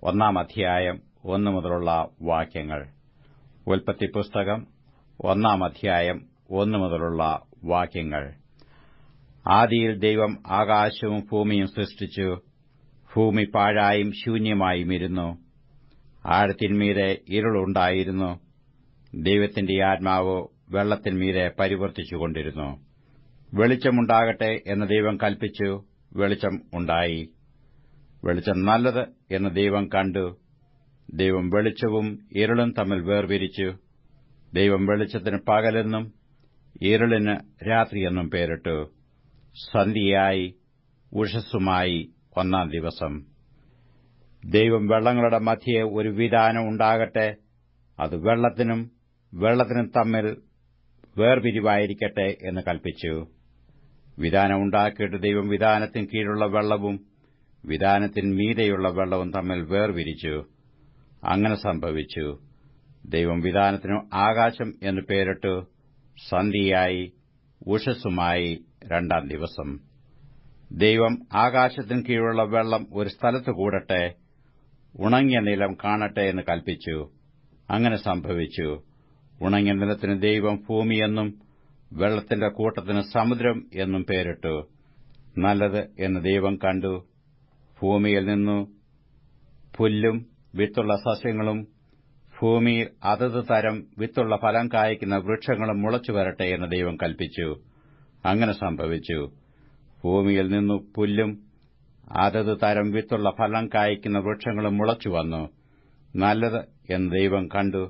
1 അധ്യായം 1 മുതലുള്ള വാക്യങ്ങൾ. ഉൽപ്പത്തി പുസ്തകം 1 അധ്യായം 1 മുതലുള്ള വാക്യങ്ങൾ. ആദിയിൽ ദൈവം ആകാശവും ഭൂമിയും സൃഷ്ടിച്ചു. ഭൂമി പാഴായും ശൂന്യമായും ഇരുന്നു. ആഴത്തിന്മീതെ ഇരുളുണ്ടായിരുന്നു. ദൈവത്തിന്റെ ആത്മാവ് വെള്ളത്തിന്മീതെ പരിവർത്തിച്ചുകൊണ്ടിരുന്നു. വെളിച്ചമുണ്ടാകട്ടെ എന്ന് ദൈവം കൽപ്പിച്ചു. വെളിച്ചം ഉണ്ടായി. വെളിച്ചം നല്ലത് എന്ന് ദൈവം കണ്ടു. ദൈവം വെളിച്ചവും ഇരുളും തമ്മിൽ വേർപിരിച്ചു. ദൈവം വെളിച്ചത്തിന് പകലെന്നും ഇരുളിന് രാത്രിയെന്നും പേരിട്ടു. സന്ധ്യയായി ഉഷസ്സുമായി 1 ദിവസം. ദൈവം വെള്ളങ്ങളുടെ മധ്യേ ഒരു വിതാനം ഉണ്ടാകട്ടെ, അത് വെള്ളത്തിനും തമ്മിൽ വേർപിരിവായിരിക്കട്ടെ എന്ന് കൽപ്പിച്ചു. വിതാനം ഉണ്ടാക്കിയിട്ട് ദൈവം വിതാനത്തിന് കീഴുള്ള വെള്ളവും വിതാനത്തിന് മീതെയുള്ള വെള്ളവും തമ്മിൽ വേർപിരിച്ചു. അങ്ങനെ സംഭവിച്ചു. ദൈവം വിതാനത്തിനു ആകാശം എന്ന് പേരിട്ടു. സന്ധ്യയായി ഉഷസ്സുമായി 2 ദിവസം. ദൈവം ആകാശത്തിന് കീഴുള്ള വെള്ളം ഒരു സ്ഥലത്ത് കൂടട്ടെ, ഉണങ്ങിയ നിലം കാണട്ടെ എന്ന് കൽപ്പിച്ചു. അങ്ങനെ സംഭവിച്ചു. ഉണങ്ങിയ നിലത്തിന് ദൈവം ഭൂമിയെന്നും വെള്ളത്തിന്റെ കൂട്ടത്തിന് സമുദ്രം എന്നും പേരിട്ടു. നല്ലത് എന്ന് ദൈവം കണ്ടു. ഭൂമിയിൽ നിന്നു പുല്ലും വിത്തുള്ള സസ്യങ്ങളും ഭൂമിയിൽ അതത് തരം വിത്തുള്ള ഫലം കായ്ക്കുന്ന വൃക്ഷങ്ങളും മുളച്ചു വരട്ടെ എന്ന് ദൈവം കൽപ്പിച്ചു. അങ്ങനെ സംഭവിച്ചു. ഭൂമിയിൽ നിന്നു പുല്ലും അതത് തരം വിത്തുള്ള ഫലം കായ്ക്കുന്ന വൃക്ഷങ്ങളും മുളച്ചുവന്നു. നല്ലത് എന്ന് ദൈവം കണ്ടു.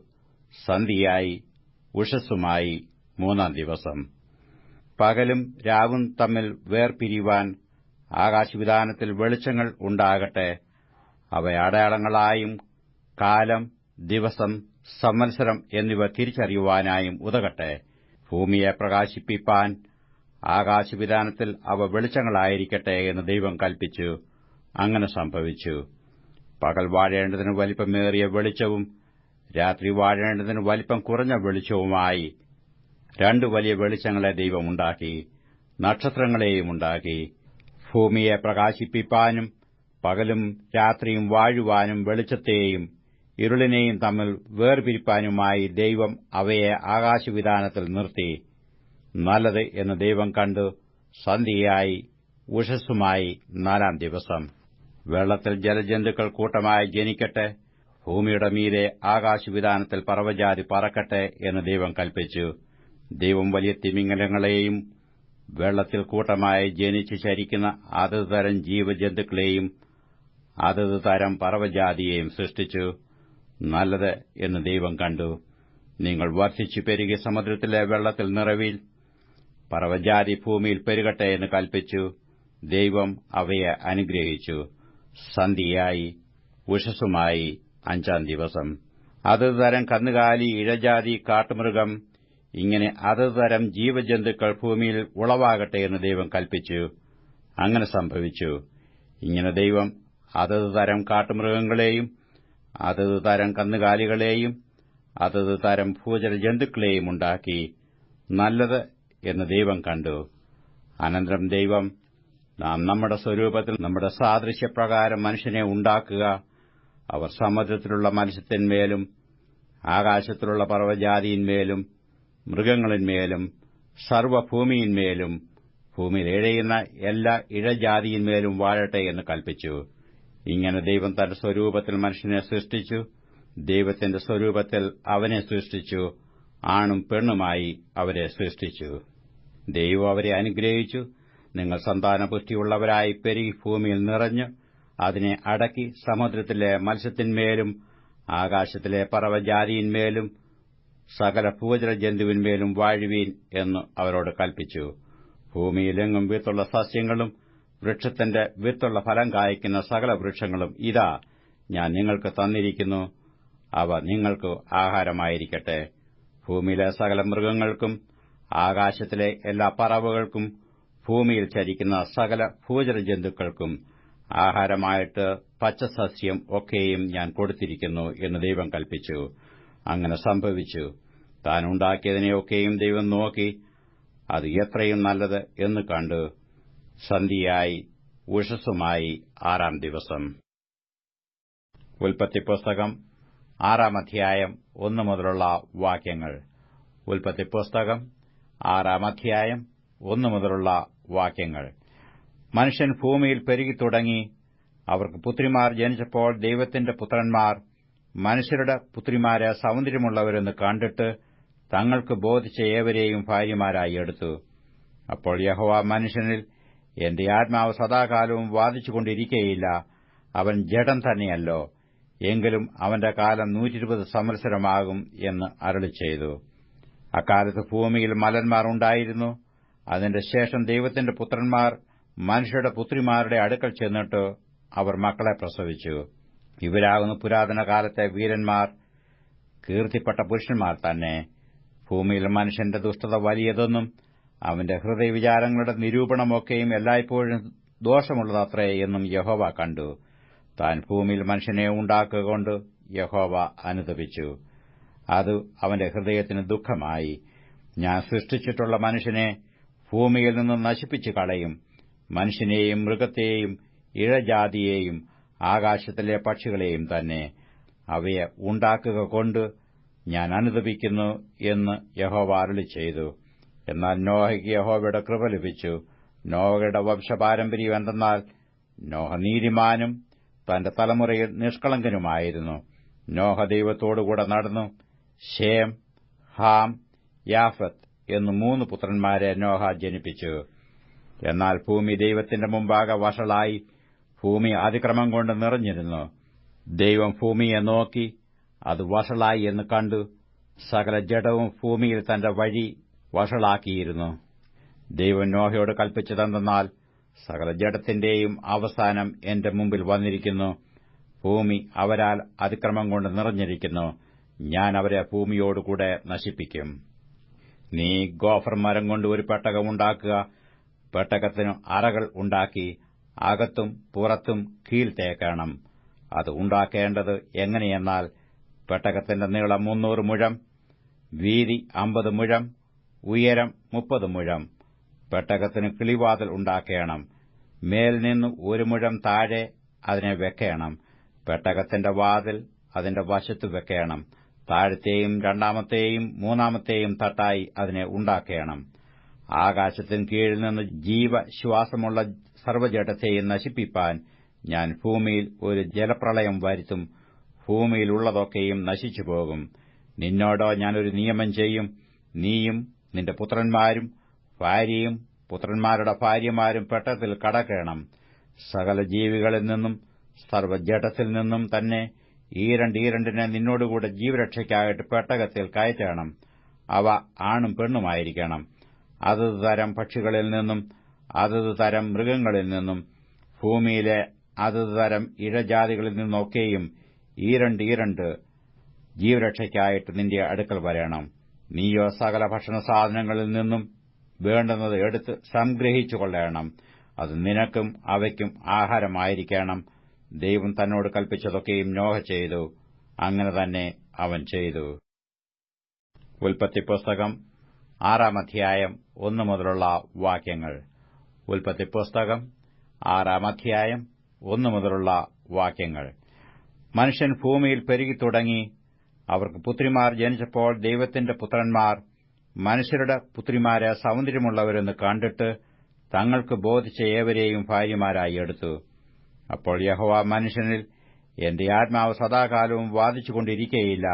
സന്ധ്യയായി ഉഷസ്സുമായി 3 ദിവസം. പകലും രാവും തമ്മിൽ വേർപിരിവാൻ ആകാശവിതാനത്തിൽ വെളിച്ചങ്ങൾ ഉണ്ടാകട്ടെ. അവ അടയാളങ്ങളായും കാലം, ദിവസം, സംവത്സരം എന്നിവ തിരിച്ചറിയുവാനായും ഉതകട്ടെ. ഭൂമിയെ പ്രകാശിപ്പിപ്പാൻ ആകാശവിതാനത്തിൽ അവ വെളിച്ചങ്ങളായിരിക്കട്ടെ എന്ന് ദൈവം കൽപ്പിച്ചു. അങ്ങനെ സംഭവിച്ചു. പകൽ വാഴേണ്ടതിന് വലിപ്പമേറിയ വെളിച്ചവും രാത്രി വാഴേണ്ടതിന് വലിപ്പം കുറഞ്ഞ വെളിച്ചവുമായി 2 വലിയ വെളിച്ചങ്ങളെ ദൈവം ഉണ്ടാക്കി. നക്ഷത്രങ്ങളെയും ഉണ്ടാക്കി. ഭൂമിയെ പ്രകാശിപ്പിപ്പാനും പകലും രാത്രിയും വാഴുവാനും വെളിച്ചത്തെയും ഇരുളിനെയും തമ്മിൽ വേർപിരിപ്പാനുമായി ദൈവം അവയെ ആകാശവിതാനത്തിൽ നിർത്തി. നല്ലത് എന്ന് ദൈവം കണ്ടു. സന്ധ്യയായി ഉഷസ്സുമായി 4 ദിവസം. വെള്ളത്തിൽ ജലജന്തുക്കൾ കൂട്ടമായി ജനിക്കട്ടെ. ഭൂമിയുടെ മീതെ ആകാശവിതാനത്തിൽ പറവജാതി പറക്കട്ടെ എന്ന് ദൈവം കൽപ്പിച്ചു. ദൈവം വലിയ തിമിംഗലങ്ങളെയും വെള്ളത്തിൽ കൂട്ടമായി ജനിച്ച് ചരിക്കുന്ന അതത് തരം ജീവജന്തുക്കളെയും അതത് തരം പറവജാതിയെയും സൃഷ്ടിച്ചു. നല്ലത് എന്ന് ദൈവം കണ്ടു. നിങ്ങൾ വർദ്ധിച്ചു പെരുകി സമുദ്രത്തിലെ വെള്ളത്തിൽ നിറവിൽ. പറവജാതി ഭൂമിയിൽ പെരുകട്ടെ എന്ന് കൽപ്പിച്ചു. ദൈവം അവയെ അനുഗ്രഹിച്ചു. സന്ധ്യയായി ഉഷസ്സുമായി 5 ദിവസം. അതത് തരം കന്നുകാലി, ഇഴജാതി, കാട്ടുമൃഗം, ഇങ്ങനെ അതത് തരം ജീവജന്തുക്കൾ ഭൂമിയിൽ ഉളവാകട്ടെ എന്ന് ദൈവം കൽപ്പിച്ചു. അങ്ങനെ സംഭവിച്ചു. ഇങ്ങനെ ദൈവം അതത് തരം കാട്ടുമൃഗങ്ങളെയും അതത് തരം കന്നുകാലികളെയും അതത് തരം ഭൂചരജന്തുക്കളെയും ഉണ്ടാക്കി. നല്ലത് എന്ന് ദൈവം കണ്ടു. അനന്തരം ദൈവം, നാം നമ്മുടെ സ്വരൂപത്തിൽ നമ്മുടെ സാദൃശ്യപ്രകാരം മനുഷ്യനെ ഉണ്ടാക്കുക. അവർ സമുദ്രത്തിലുള്ള മത്സ്യത്തിന്മേലും ആകാശത്തിലുള്ള പറവജാതിയിന്മേലും മൃഗങ്ങളിന്മേലും സർവ്വഭൂമിയിന്മേലും ഭൂമിയിൽ ഇഴയുന്ന എല്ലാ ഇഴജാതിയിന്മേലും വാഴട്ടെ എന്ന് കൽപ്പിച്ചു. ഇങ്ങനെ ദൈവം തന്റെ സ്വരൂപത്തിൽ മനുഷ്യനെ സൃഷ്ടിച്ചു. ദൈവത്തിന്റെ സ്വരൂപത്തിൽ അവനെ സൃഷ്ടിച്ചു. ആണും പെണ്ണുമായി അവരെ സൃഷ്ടിച്ചു. ദൈവം അവരെ അനുഗ്രഹിച്ചു. നിങ്ങൾ സന്താനപുഷ്ടിയുള്ളവരായി പെരുകി ഭൂമിയിൽ നിറഞ്ഞ് അതിനെ അടക്കി സമുദ്രത്തിലെ മത്സ്യത്തിന്മേലും ആകാശത്തിലെ പറവജാതിയിന്മേലും സകല ഭൂചരജന്തുവിന്മേലും വാഴുവീൻ എന്ന് അവരോട് കൽപ്പിച്ചു. ഭൂമിയിലെങ്ങും വിത്തുള്ള സസ്യങ്ങളും വൃക്ഷത്തിന്റെ വിത്തുള്ള ഫലം കായ്ക്കുന്ന സകല വൃക്ഷങ്ങളും ഇതാ ഞാൻ നിങ്ങൾക്ക് തന്നിരിക്കുന്നു. അവ നിങ്ങൾക്ക് ആഹാരമായിരിക്കട്ടെ. ഭൂമിയിലെ സകല മൃഗങ്ങൾക്കും ആകാശത്തിലെ എല്ലാ പറവകൾക്കും ഭൂമിയിൽ ചരിക്കുന്ന സകല ഭൂചരജന്തുക്കൾക്കും ആഹാരമായിട്ട് പച്ചസസ്യം ഒക്കെയും ഞാൻ കൊടുത്തിരിക്കുന്നു എന്ന് ദൈവം കൽപ്പിച്ചു. അങ്ങനെ സംഭവിച്ചു. താൻ ഉണ്ടാക്കിയതിനെയൊക്കെയും ദൈവം നോക്കി. അത് എത്രയും നല്ലത് എന്ന് കണ്ടു. സന്ധ്യയായി ഉഷസ്സുമായി 6 ദിവസം. ഉൽപ്പത്തി പുസ്തകം 6 അധ്യായം 1 മുതലുള്ള വാക്യങ്ങൾ. ഉൽപ്പത്തി പുസ്തകം 6 അധ്യായം 1 മുതലുള്ള വാക്യങ്ങൾ. മനുഷ്യൻ ഭൂമിയിൽ പെരുകിത്തുടങ്ങി. അവർക്ക് പുത്രിമാർ ജനിച്ചപ്പോൾ ദൈവത്തിന്റെ പുത്രന്മാർ മനുഷ്യരുടെ പുത്രിമാരെ സൗന്ദര്യമുള്ളവരെന്ന് കണ്ടിട്ട് തങ്ങൾക്ക് ബോധിച്ച ഏവരെയും ഭാര്യമാരായി എടുത്തു. അപ്പോൾ യഹോവ മനുഷ്യനിൽ, എന്റെ ആത്മാവ് സദാകാലവും വാദിച്ചുകൊണ്ടിരിക്കയില്ല, അവൻ ജഡം തന്നെയല്ലോ, എങ്കിലും അവന്റെ കാലം 120 സംവത്സരമാകും എന്ന് അരുളിച്ചെയ്തു. അക്കാലത്ത് ഭൂമിയിൽ മലന്മാർ ഉണ്ടായിരുന്നു. അതിന്റെ ശേഷം ദൈവത്തിന്റെ പുത്രന്മാർ മനുഷ്യരുടെ പുത്രിമാരുടെ അടുക്കൽ ചെന്നിട്ട് അവർ മക്കളെ പ്രസവിച്ചു. ഇവരാകുന്നു പുരാതന കാലത്തെ വീരന്മാർ, കീർത്തിപ്പെട്ട പുരുഷന്മാർ തന്നെ. ഭൂമിയിൽ മനുഷ്യന്റെ ദുഷ്ടത വലിയതെന്നും അവന്റെ ഹൃദയവിചാരങ്ങളുടെ നിരൂപണമൊക്കെയും എല്ലായ്പ്പോഴും ദോഷമുള്ളതത്രേ എന്നും യഹോവ കണ്ടു. താൻ ഭൂമിയിൽ മനുഷ്യനെ ഉണ്ടാക്കുകകൊണ്ട് യഹോവ അനുതപിച്ചു. അത് അവന്റെ ഹൃദയത്തിന് ദുഃഖമായി. ഞാൻ സൃഷ്ടിച്ചിട്ടുള്ള മനുഷ്യനെ ഭൂമിയിൽ നിന്ന് നശിപ്പിച്ചു കളയും. മനുഷ്യനെയും മൃഗത്തെയും ഇഴജാതിയെയും ആകാശത്തിലെ പക്ഷികളെയും തന്നെ. അവയെ ഉണ്ടാക്കുക കൊണ്ട് ഞാൻ അനുതപിക്കുന്നു എന്ന് യഹോവ അരുളിച്ചെയ്തു. എന്നാൽ നോഹയ്ക്ക് യഹോവയുടെ കൃപ ലഭിച്ചു. നോഹയുടെ വംശപാരമ്പര്യം എന്തെന്നാൽ, നോഹ നീതിമാനും തന്റെ തലമുറയിൽ നിഷ്കളങ്കനുമായിരുന്നു. നോഹ ദൈവത്തോടുകൂടെ നടന്നു. ശേം, ഹാം, യാഫത്ത് എന്നു 3 പുത്രന്മാരെ നോഹ ജനിപ്പിച്ചു. എന്നാൽ ഭൂമി ദൈവത്തിന്റെ മുമ്പാകെ വഷളായി. ഭൂമി അതിക്രമം കൊണ്ട് നിറഞ്ഞിരുന്നു. ദൈവം ഭൂമിയെ നോക്കി, അത് വഷളായി എന്ന് കണ്ടു. സകല ജഡവും ഭൂമിയിൽ തന്റെ വഴി വഷളാക്കിയിരുന്നു. ദൈവം നോഹയോട് കൽപ്പിച്ചതെന്തെന്നാൽ, സകല ജഡത്തിന്റെയും അവസാനം എന്റെ മുമ്പിൽ വന്നിരിക്കുന്നു. ഭൂമി അവരാൽ അതിക്രമം കൊണ്ട് നിറഞ്ഞിരിക്കുന്നു. ഞാൻ അവരെ ഭൂമിയോടുകൂടെ നശിപ്പിക്കും. നീ ഗോഫർ മരം കൊണ്ട് ഒരു പെട്ടകം ഉണ്ടാക്കുക. പെട്ടകത്തിന് അറകൾ ഉണ്ടാക്കി അകത്തും പുറത്തും കീൽ തേക്കണം. അത് ഉണ്ടാക്കേണ്ടത് എങ്ങനെയെന്നാൽ, പെട്ടകത്തിന്റെ നീളം 300 മുഴം, വീതി 50 മുഴം, ഉയരം 30 മുഴം. പെട്ടകത്തിന് കിളിവാതിൽ ഉണ്ടാക്കണം. മേൽ നിന്ന് 1 മുഴം താഴെ അതിനെ വെക്കണം. പെട്ടകത്തിന്റെ വാതിൽ അതിന്റെ വശത്തു വെക്കണം. താഴത്തെയും രണ്ടാമത്തെയും മൂന്നാമത്തെയും തട്ടായി അതിനെ ഉണ്ടാക്കണം. ആകാശത്തിന് കീഴിൽ നിന്ന് ജീവശ്വാസമുള്ള സർവ്വജഡത്തെയും നശിപ്പിപ്പാൻ ഞാൻ ഭൂമിയിൽ ഒരു ജലപ്രളയം വരുത്തും. ഭൂമിയിലുള്ളതൊക്കെയും നശിച്ചുപോകും. നിന്നോടോ ഞാനൊരു നിയമം ചെയ്യും. നീയും നിന്റെ പുത്രന്മാരും ഭാര്യയും പുത്രന്മാരുടെ ഭാര്യമാരും പെട്ടകത്തിൽ കടക്കണം. സകല ജീവികളിൽ നിന്നും സർവ്വജഡത്തിൽ നിന്നും തന്നെ ഈരണ്ടിനെ നിന്നോടുകൂടെ ജീവരക്ഷയ്ക്കായിട്ട് പെട്ടകത്തിൽ കയറ്റണം. അവ ആണും പെണ്ണുമായിരിക്കണം. അതത് തരം പക്ഷികളിൽ നിന്നും അതത് തരം മൃഗങ്ങളിൽ നിന്നും ഭൂമിയിലെ അതത് തരം ഇഴജാതികളിൽ നിന്നൊക്കെയും ഈരണ്ട് ജീവരക്ഷയ്ക്കായിട്ട് നിന്റെ അടുക്കൽ വരണം. നീയോ സകല ഭക്ഷണസാധനങ്ങളിൽ നിന്നും വേണ്ടുന്നത് എടുത്ത് സംഗ്രഹിച്ചുകൊള്ളണം. അത് നിനക്കും അവയ്ക്കും ആഹാരമായിരിക്കണം. ദൈവം തന്നോട് കൽപ്പിച്ചതൊക്കെയും നോഹ ചെയ്തു. അങ്ങനെ തന്നെ അവൻ ചെയ്തു. ഉൽപ്പത്തി പുസ്തകം 6 അധ്യായം 1 മുതലുള്ള വാക്യങ്ങൾ. ഉൽപ്പത്തി പുസ്തകം 6 അധ്യായം 1 മുതലുള്ള വാക്യങ്ങൾ. മനുഷ്യൻ ഭൂമിയിൽ പെരുകിത്തുടങ്ങി. അവർക്ക് പുത്രിമാർ ജനിച്ചപ്പോൾ ദൈവത്തിന്റെ പുത്രന്മാർ മനുഷ്യരുടെ പുത്രിമാരെ സൗന്ദര്യമുള്ളവരെന്ന് കണ്ടിട്ട് തങ്ങൾക്ക് ബോധിച്ച ഏവരെയും ഭാര്യമാരായി എടുത്തു. അപ്പോൾ യഹോവ മനുഷ്യനിൽ, എന്റെ ആത്മാവ് സദാകാലവും വാദിച്ചുകൊണ്ടിരിക്കയില്ല,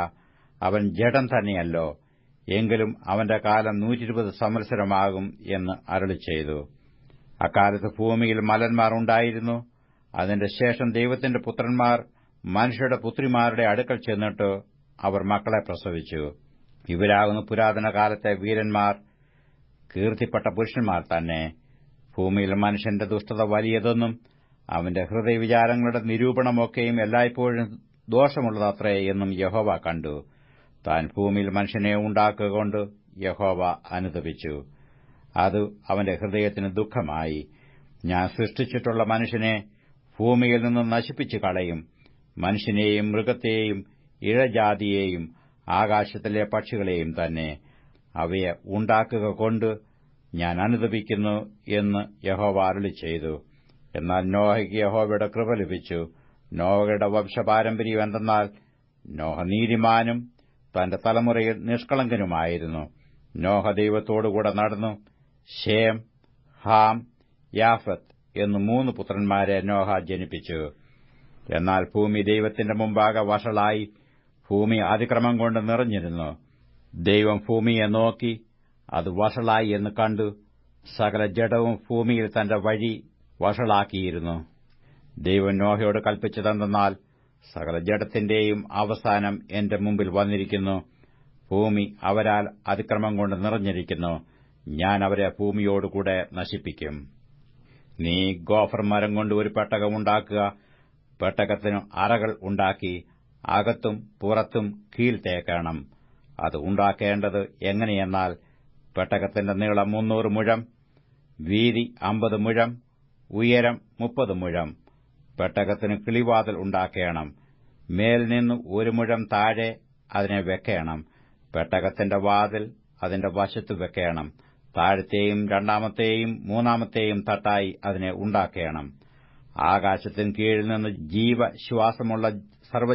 അവൻ ജഡം തന്നെയല്ലോ, എങ്കിലും അവന്റെ കാലം 120 സംവത്സരമാകും എന്ന് അരുളിച്ചെയ്തു. അക്കാലത്ത് ഭൂമിയിൽ മലന്മാർ ഉണ്ടായിരുന്നു. അതിന്റെ ശേഷം ദൈവത്തിന്റെ പുത്രന്മാർ മനുഷ്യരുടെ പുത്രിമാരുടെ അടുക്കൽ ചെന്നിട്ട് അവർ മക്കളെ പ്രസവിച്ചു. ഇവരാകുന്നു പുരാതന കാലത്തെ വീരന്മാർ, കീർത്തിപ്പെട്ട പുരുഷന്മാർ തന്നെ. ഭൂമിയിൽ മനുഷ്യന്റെ ദുഷ്ടത വലിയതെന്നും അവന്റെ ഹൃദയവിചാരങ്ങളുടെ നിരൂപണമൊക്കെയും എല്ലായ്പ്പോഴും ദോഷമുള്ളതത്രേ എന്നും യഹോവ കണ്ടു. താൻ ഭൂമിയിൽ മനുഷ്യനെ ഉണ്ടാക്കുകകൊണ്ട് യഹോവ അനുതപിച്ചു. അത് അവന്റെ ഹൃദയത്തിന് ദുഃഖമായി. ഞാൻ സൃഷ്ടിച്ചിട്ടുള്ള മനുഷ്യനെ ഭൂമിയിൽ നിന്ന് നശിപ്പിച്ചു കളയും. മനുഷ്യനെയും മൃഗത്തെയും ഇഴജാതിയെയും ആകാശത്തിലെ പക്ഷികളെയും തന്നെ. അവയെ ഉണ്ടാക്കുക കൊണ്ട് ഞാൻ അനുതപിക്കുന്നു എന്ന് യഹോവ അരുളിച്ചെയ്തു. എന്നാൽ നോഹയ്ക്ക് യഹോവയുടെ കൃപ ലഭിച്ചു. നോഹയുടെ വംശപാരമ്പര്യം എന്തെന്നാൽ, നോഹ നീതിമാനും തന്റെ തലമുറയിൽ നിഷ്കളങ്കനുമായിരുന്നു. നോഹ ദൈവത്തോടുകൂടെ നടന്നു. ശേം, ഹാം, യാഫത്ത് എന്നു 3 പുത്രന്മാരെ നോഹ ജനിപ്പിച്ചു. എന്നാൽ ഭൂമി ദൈവത്തിന്റെ മുമ്പാകെ വഷളായി, ഭൂമി അതിക്രമം കൊണ്ട് നിറഞ്ഞിരുന്നു. ദൈവം ഭൂമിയെ നോക്കി, അത് വഷളായി എന്ന് കണ്ടു. സകല ജഡവും ഭൂമിയിൽ തന്റെ വഴി വഷളാക്കിയിരുന്നു. ദൈവം നോഹയോട് കൽപ്പിച്ചതെന്തെന്നാൽ, സകല ജഡത്തിന്റെയും അവസാനം എന്റെ മുമ്പിൽ വന്നിരിക്കുന്നു. ഭൂമി അവരാൽ അതിക്രമം കൊണ്ട് നിറഞ്ഞിരിക്കുന്നു. ഞാൻ അവരെ ഭൂമിയോടുകൂടെ നശിപ്പിക്കും. നീ ഗോഫർ മരം കൊണ്ട് ഒരു പെട്ടകം ഉണ്ടാക്കുക. പെട്ടകത്തിന് അറകൾ ഉണ്ടാക്കി അകത്തും പുറത്തും കീൽ തേക്കണം. അത് ഉണ്ടാക്കേണ്ടത് എങ്ങനെയെന്നാൽ, പെട്ടകത്തിന്റെ നീളം 300 മുഴം, വീതി 50 മുഴം, ഉയരം 30 മുഴം. പെട്ടകത്തിന് കിളിവാതിൽ ഉണ്ടാക്കേണം. മേൽ നിന്ന് 1 മുഴം താഴെ അതിനെ വെക്കണം. പെട്ടകത്തിന്റെ വാതിൽ അതിന്റെ വശത്ത് വെക്കണം. താഴത്തെയും 2-ാമത്തെയും 3-ാമത്തെയും തട്ടായി അതിനെ ഉണ്ടാക്കേണം. ആകാശത്തിന് കീഴിൽ നിന്ന് ജീവശ്വാസമുള്ള സർവ്വ